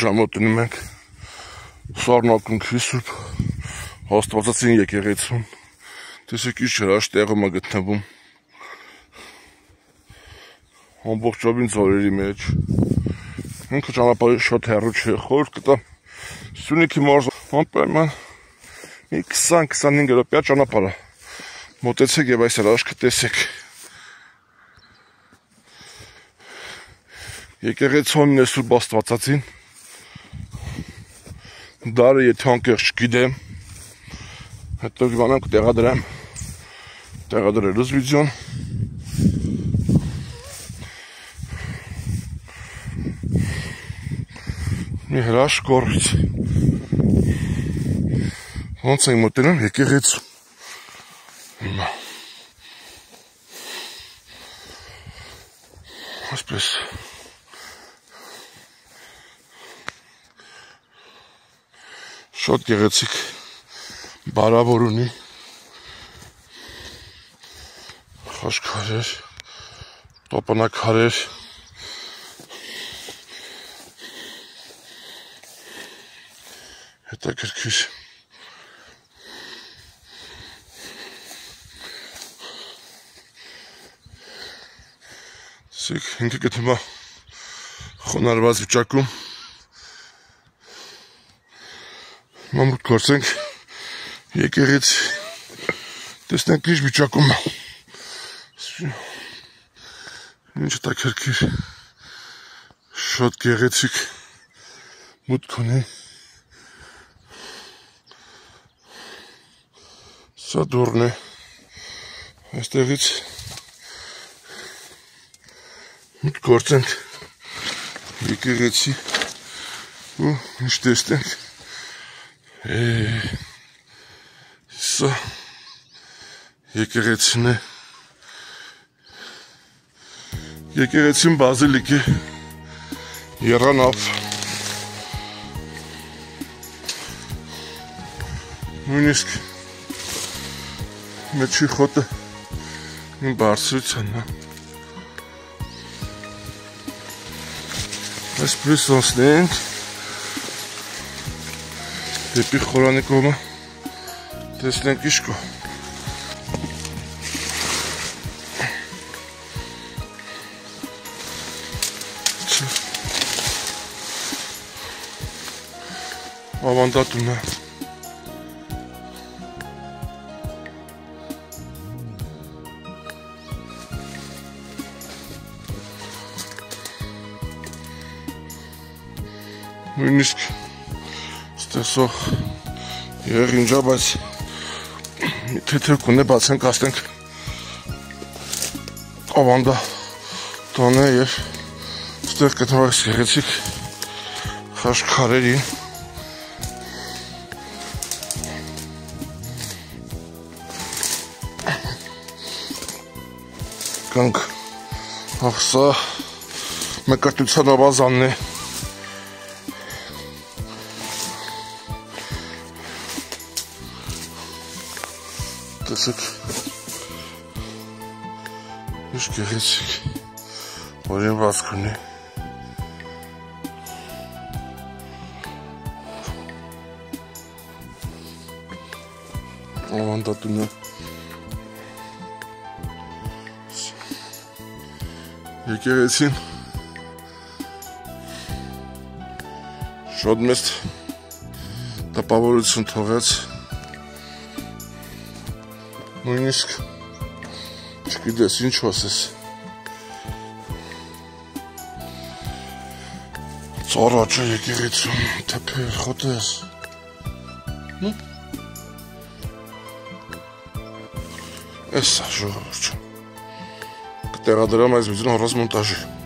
Այժմոտնում ենք Սառնակունքի Սուրբ Աստվածածին եկեղեցուն։ Տեսեք ինչ հրաշք տեղում է գտնվում։ Ամբողջովին ձորերի մեջ։ Ինքը ճանապարհի շատ հեռու չէ, խորհուրդ կտամ Սյունիքի մարզում անպայման մի 20-25 րոպեա ճանապարհ է։ Մոտեցեք եւ այս հրաշքը տեսեք։ Եկեղեցոնն է Սուրբ Աստվածածին։ Դարը եթե անկեղծ չգիտեմ, հետո գնանք տեղադրելուց վիդեոն։ Մի հրաշք կորից։ Ոնց ենք մոտենում եկեղեցու։ Հիմա։ Այսպես։ Շատ գեղեցիկ բարավոր ունի, խաչքարեր, տոպանակարեր, հետաքրքիր։ Տեսեք, ինքը գտնվում է խոնարհված վիճակում։ Մամուտ գործենք եկեղեցի, տեսնենք ինչ վիճակում է, ինչ հետաքրքիր, շատ գեղեցիկ մուտք ունի, սա դուռն է, այստեղից մուտք գործենք եկեղեցի ու ինչ տեսնենք։ Սա եկեղեցին է, եկեղեցին բազիլիկ է, եռանավ, նույնիսկ մեջի խոտը իմ բարձրության է։ Այսպես անցնենք դեպի խորանի կողմը, տեսնենք ինչ կա։ Ավանդատուն է։ Նույնիսկ ստեսող եղինջա, բայց թեթև կունե բացենք, ասենք ավանդա տոն է և ստեղ կտնվակ գեղեցիկ խաչքարերին։ Կանք սա մկրտության ավազանն է։ Տեսեք, ինչ գեղեցիկ օրինվածք ունի։ Ավանդատուն է։ Եկեղեցին շատ մեծ տպավորություն թողեց։ Նույնիսկ չգիտես ինչ ասես։ Ծառաճը եկեղեցում թփեր խոտես։ Էս ժողովուրդ։ Կտեղադրամ այս վիդեոն առանց մոնտաժի։